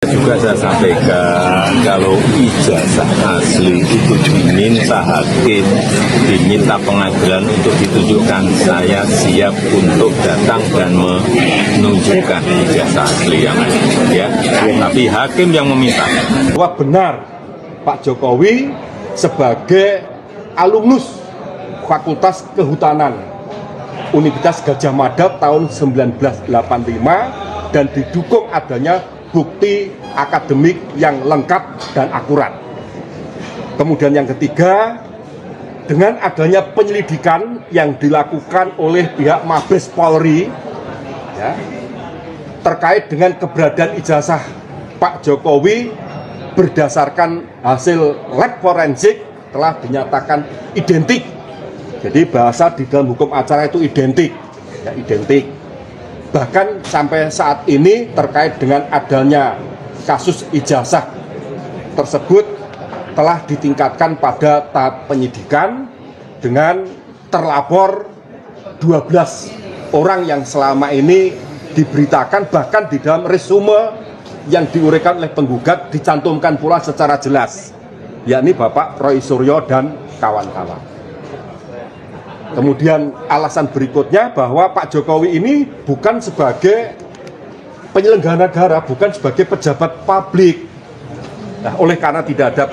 Juga saya sampaikan kalau ijazah asli itu diminta hakim, diminta pengadilan untuk ditunjukkan, saya siap untuk datang dan menunjukkan ijazah asli yang ada. Ya. Tapi hakim yang meminta. Bahwa benar Pak Jokowi sebagai alumnus Fakultas Kehutanan Universitas Gadjah Mada tahun 1985 dan didukung adanya bukti akademik yang lengkap dan akurat. Kemudian yang ketiga, dengan adanya penyelidikan yang dilakukan oleh pihak Mabes Polri ya, terkait dengan keberadaan ijazah Pak Jokowi berdasarkan hasil lab forensik telah dinyatakan identik. Jadi bahasa di dalam hukum acara itu identik, ya, identik. Bahkan sampai saat ini terkait dengan adanya kasus ijazah tersebut telah ditingkatkan pada tahap penyidikan dengan terlapor 12 orang yang selama ini diberitakan, bahkan di dalam resume yang diuraikan oleh penggugat dicantumkan pula secara jelas, yakni Bapak Roy Suryo dan kawan-kawan. Kemudian alasan berikutnya bahwa Pak Jokowi ini bukan sebagai penyelenggara negara, bukan sebagai pejabat publik. Nah, oleh karena tidak ada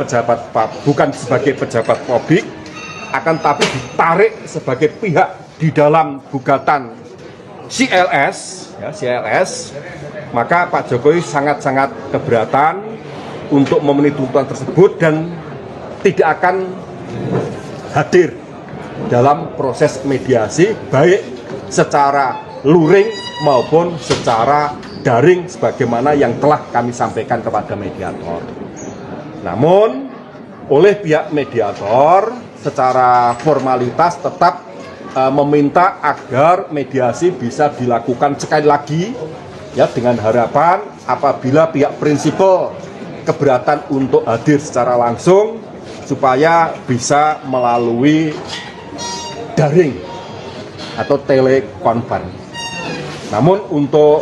bukan sebagai pejabat publik, akan tapi ditarik sebagai pihak di dalam gugatan CLS, ya, CLS, maka Pak Jokowi sangat-sangat keberatan untuk memenuhi tuntutan tersebut dan tidak akan hadir dalam proses mediasi baik secara luring maupun secara daring sebagaimana yang telah kami sampaikan kepada mediator. Namun oleh pihak mediator secara formalitas tetap meminta agar mediasi bisa dilakukan sekali lagi ya, dengan harapan apabila pihak prinsipal keberatan untuk hadir secara langsung supaya bisa melalui daring atau telekonferensi. Namun untuk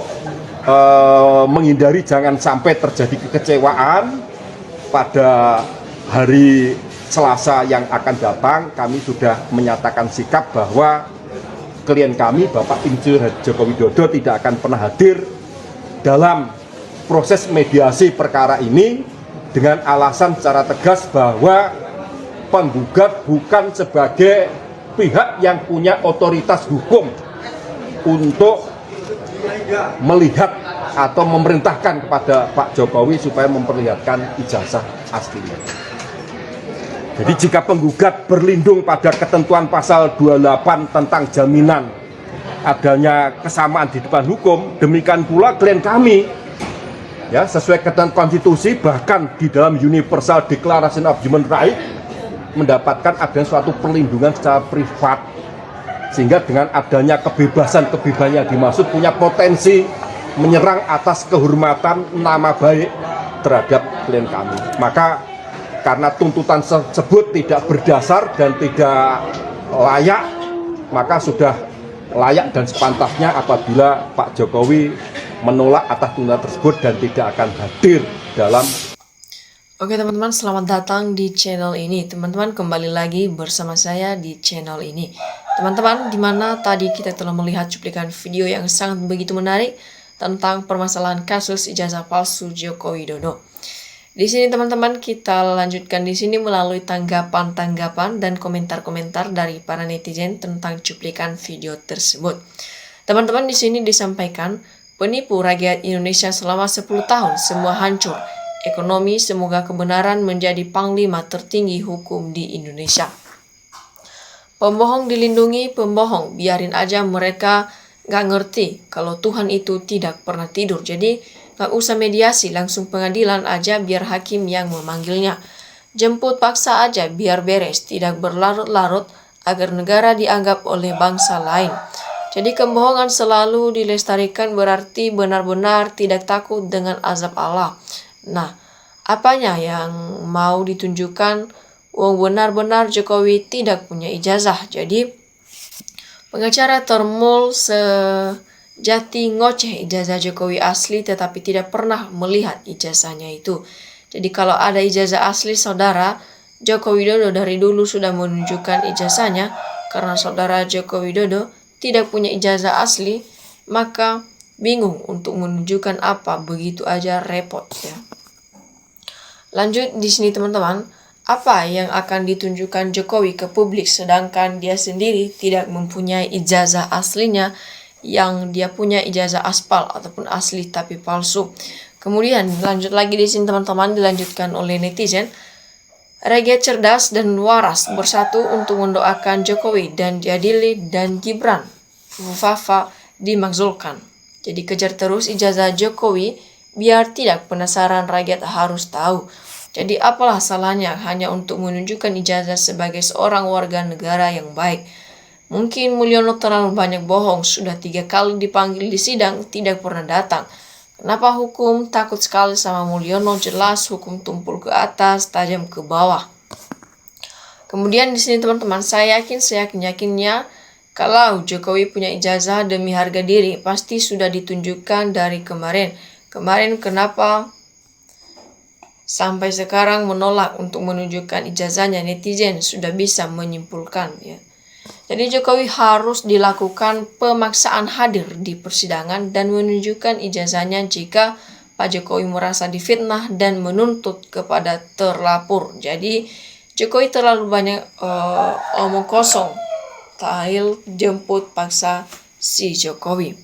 menghindari jangan sampai terjadi kekecewaan pada hari Selasa yang akan datang, kami sudah menyatakan sikap bahwa klien kami Bapak Insinyur Joko Widodo tidak akan pernah hadir dalam proses mediasi perkara ini dengan alasan secara tegas bahwa penggugat bukan sebagai pihak yang punya otoritas hukum untuk melihat atau memerintahkan kepada Pak Jokowi supaya memperlihatkan ijazah aslinya. Jadi jika penggugat berlindung pada ketentuan pasal 28 tentang jaminan adanya kesamaan di depan hukum, demikian pula klien kami ya sesuai ketentuan konstitusi, bahkan di dalam Universal Declaration of Human Rights mendapatkan adanya suatu perlindungan secara privat, sehingga dengan adanya kebebasan yang dimaksud punya potensi menyerang atas kehormatan nama baik terhadap klien kami. Maka karena tuntutan tersebut tidak berdasar dan tidak layak, maka sudah layak dan sepantasnya apabila Pak Jokowi menolak atas tuntutan tersebut dan tidak akan hadir dalam. Oke teman-teman, selamat datang di channel ini. Teman-teman, kembali lagi bersama saya di channel ini. Teman-teman, dimana tadi kita telah melihat cuplikan video yang sangat begitu menarik tentang permasalahan kasus ijazah palsu Joko Widodo. Di sini teman-teman, kita lanjutkan di sini melalui tanggapan-tanggapan dan komentar-komentar dari para netizen tentang cuplikan video tersebut. Teman-teman, di sini disampaikan, penipu rakyat Indonesia selama 10 tahun semua hancur. Ekonomi, semoga kebenaran menjadi panglima tertinggi hukum di Indonesia. Pembohong dilindungi pembohong, biarin aja mereka gak ngerti kalau Tuhan itu tidak pernah tidur. Jadi gak usah mediasi, langsung pengadilan aja biar hakim yang memanggilnya. Jemput paksa aja biar beres, tidak berlarut-larut agar negara dianggap oleh bangsa lain. Jadi kebohongan selalu dilestarikan berarti benar-benar tidak takut dengan azab Allah. Nah, apanya yang mau ditunjukkan? Benar-benar Jokowi tidak punya ijazah. Jadi pengacara Termul Jati ngoceh ijazah Jokowi asli tetapi tidak pernah melihat ijazahnya itu. Jadi kalau ada ijazah asli saudara, Joko Widodo dari dulu sudah menunjukkan ijazahnya. Karena saudara Joko Widodo tidak punya ijazah asli, maka bingung untuk menunjukkan apa, begitu aja repot ya. Lanjut di sini teman-teman, apa yang akan ditunjukkan Jokowi ke publik sedangkan dia sendiri tidak mempunyai ijazah aslinya, yang dia punya ijazah aspal ataupun asli tapi palsu. Kemudian lanjut lagi di sini teman-teman, dilanjutkan oleh netizen. Rakyat cerdas dan waras bersatu untuk mendoakan Jokowi dan diadili dan Gibran Fafa dimakzulkan. Jadi kejar terus ijazah Jokowi biar tidak penasaran, rakyat harus tahu. Jadi apalah salahnya hanya untuk menunjukkan ijazah sebagai seorang warga negara yang baik. Mungkin Mulyono terlalu banyak bohong, sudah 3 kali dipanggil di sidang tidak pernah datang. Kenapa hukum takut sekali sama Mulyono? Jelas hukum tumpul ke atas, tajam ke bawah. Kemudian di sini teman-teman, saya yakinnya kalau Jokowi punya ijazah demi harga diri pasti sudah ditunjukkan dari kemarin. Kemarin kenapa sampai sekarang menolak untuk menunjukkan ijazahnya? Netizen sudah bisa menyimpulkan ya. Jadi Jokowi harus dilakukan pemaksaan hadir di persidangan dan menunjukkan ijazahnya jika Pak Jokowi merasa difitnah dan menuntut kepada terlapor. Jadi Jokowi terlalu banyak omong kosong, tahil jemput paksa si Jokowi.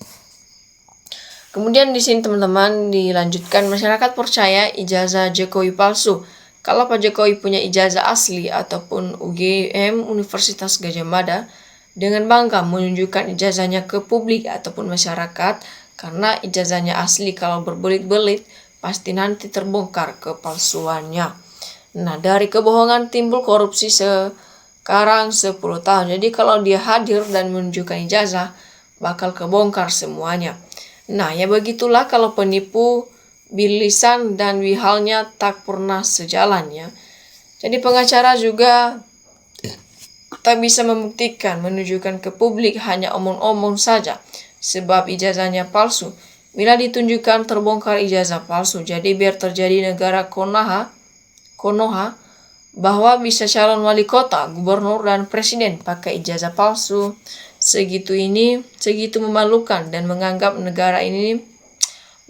Kemudian di sini teman-teman dilanjutkan, masyarakat percaya ijazah Jokowi palsu. Kalau Pak Jokowi punya ijazah asli ataupun UGM Universitas Gadjah Mada, dengan bangga menunjukkan ijazahnya ke publik ataupun masyarakat, karena ijazahnya asli kalau berbelit-belit pasti nanti terbongkar kepalsuannya. Nah, dari kebohongan timbul korupsi sekarang 10 tahun. Jadi kalau dia hadir dan menunjukkan ijazah, bakal kebongkar semuanya. Nah, ya begitulah kalau penipu bilisan dan wihalnya tak pernah sejalan ya. Jadi pengacara juga tak bisa membuktikan, menunjukkan ke publik, hanya omong-omong saja sebab ijazahnya palsu. Bila ditunjukkan terbongkar ijazah palsu, jadi biar terjadi negara Konoha bahwa bisa calon wali kota, gubernur dan presiden pakai ijazah palsu. Segitu memalukan dan menganggap negara ini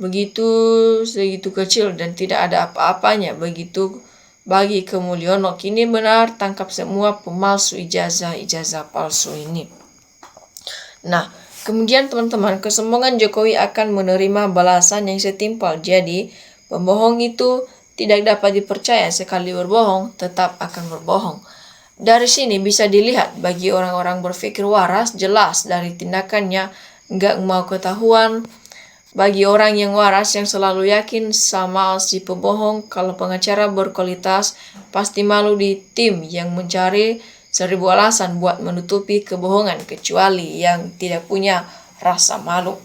segitu kecil dan tidak ada apa-apanya. Begitu bagi ke Mulyono. Kini benar tangkap semua pemalsu ijazah palsu ini. Nah, kemudian teman-teman, kesombongan Jokowi akan menerima balasan yang setimpal. Jadi pembohong itu tidak dapat dipercaya, sekali berbohong tetap akan berbohong. Dari sini bisa dilihat bagi orang-orang berpikir waras, jelas dari tindakannya nggak mau ketahuan. Bagi orang yang waras yang selalu yakin sama si pembohong, kalau pengacara berkualitas pasti malu di tim yang mencari 1000 alasan buat menutupi kebohongan, kecuali yang tidak punya rasa malu.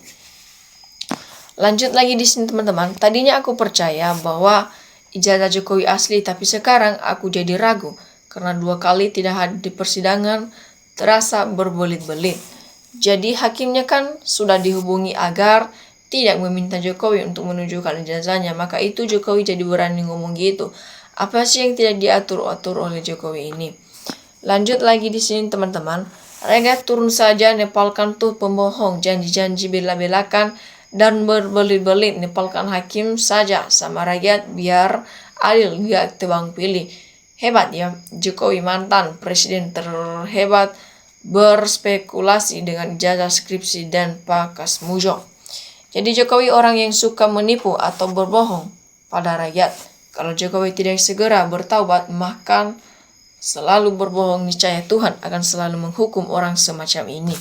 Lanjut lagi di sini teman-teman, tadinya aku percaya bahwa ijazah Jokowi asli, tapi sekarang aku jadi ragu karena 2 kali tidak hadir di persidangan, terasa berbelit-belit. Jadi hakimnya kan sudah dihubungi agar tidak meminta Jokowi untuk menunjukkan ijazahnya, maka itu Jokowi jadi berani ngomong gitu. Apa sih yang tidak diatur-atur oleh Jokowi ini? Lanjut lagi di sini teman-teman, rakyat turun saja, nepalkan tuh pembohong, janji-janji bela-belakan dan berbelit-belit, nepalkan hakim saja sama rakyat biar adil, gak tebang pilih. Hebat ya, Jokowi mantan presiden terhebat berspekulasi dengan ijazah skripsi dan pakas mujo. Jadi Jokowi orang yang suka menipu atau berbohong pada rakyat. Kalau Jokowi tidak segera bertaubat, maka selalu berbohong, niscaya Tuhan akan selalu menghukum orang semacam ini.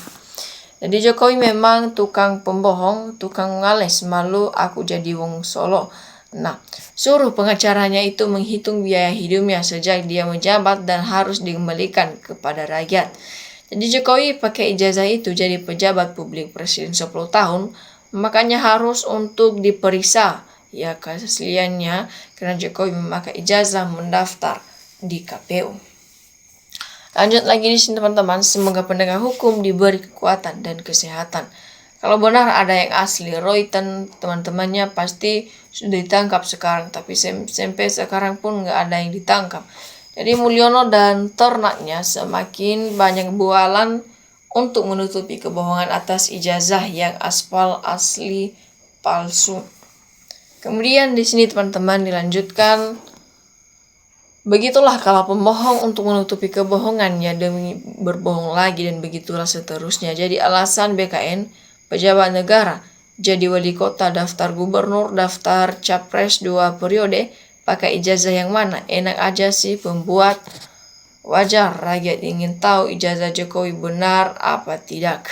Jadi Jokowi memang tukang pembohong, tukang ngales, malu aku jadi wong Solo. Nah, suruh pengacaranya itu menghitung biaya hidupnya sejak dia menjabat dan harus dikembalikan kepada rakyat. Jadi Jokowi pakai ijazah itu jadi pejabat publik presiden 10 tahun, makanya harus untuk diperiksa ya keasliannya, karena Jokowi memakai ijazah mendaftar di KPU. Lanjut lagi di sini teman-teman, semoga penegak hukum diberi kekuatan dan kesehatan. Kalau benar ada yang asli Roy dan teman-temannya pasti sudah ditangkap sekarang, tapi sampai sekarang pun nggak ada yang ditangkap. Jadi Mulyono dan ternaknya semakin banyak bualan untuk menutupi kebohongan atas ijazah yang aspal asli palsu. Kemudian di sini teman-teman dilanjutkan, begitulah kalau pemohon untuk menutupi kebohongannya demi berbohong lagi dan begitulah seterusnya. Jadi alasan BKN, pejabat negara, jadi wali kota, daftar gubernur, daftar capres 2 periode, pakai ijazah yang mana? Enak aja sih pembuat. Wajar rakyat ingin tahu ijazah Jokowi benar apa tidak.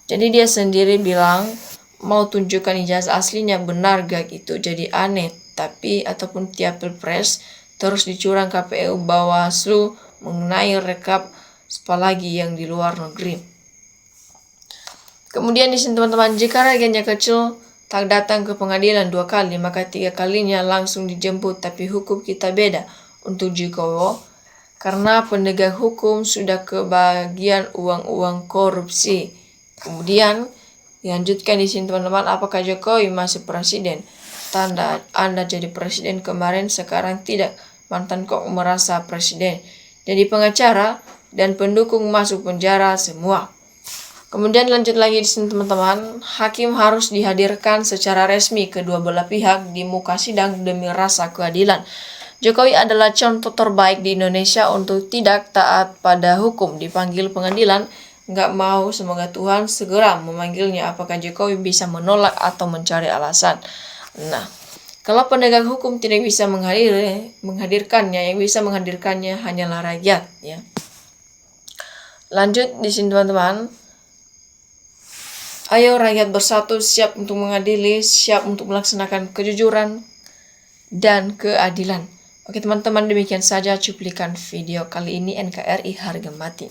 Jadi dia sendiri bilang mau tunjukkan ijazah aslinya benar gak gitu. Jadi aneh, tapi ataupun tiap pilpres terus dicurang KPU Bawaslu mengenai rekap apalagi yang di luar negeri. Kemudian di sini teman-teman, jika rakyatnya kecil tak datang ke pengadilan 2 kali, maka 3 kalinya langsung dijemput. Tapi hukum kita beda untuk Jokowi, karena penegak hukum sudah kebagian uang-uang korupsi. Kemudian dilanjutkan di sini teman-teman, apakah Jokowi masih presiden? Tanda Anda jadi presiden kemarin, sekarang tidak. Mantan kok merasa presiden. Jadi pengacara dan pendukung masuk penjara semua. Kemudian lanjut lagi di sini teman-teman, hakim harus dihadirkan secara resmi kedua belah pihak di muka sidang demi rasa keadilan. Jokowi adalah contoh terbaik di Indonesia untuk tidak taat pada hukum. Dipanggil pengadilan, nggak mau, semoga Tuhan segera memanggilnya. Apakah Jokowi bisa menolak atau mencari alasan? Nah, kalau penegak hukum tidak bisa menghadirkannya, yang bisa menghadirkannya hanyalah rakyat. Ya. Lanjut di sini teman-teman. Ayo rakyat bersatu, siap untuk mengadili, siap untuk melaksanakan kejujuran dan keadilan. Oke teman-teman, demikian saja cuplikan video kali ini NKRI harga mati.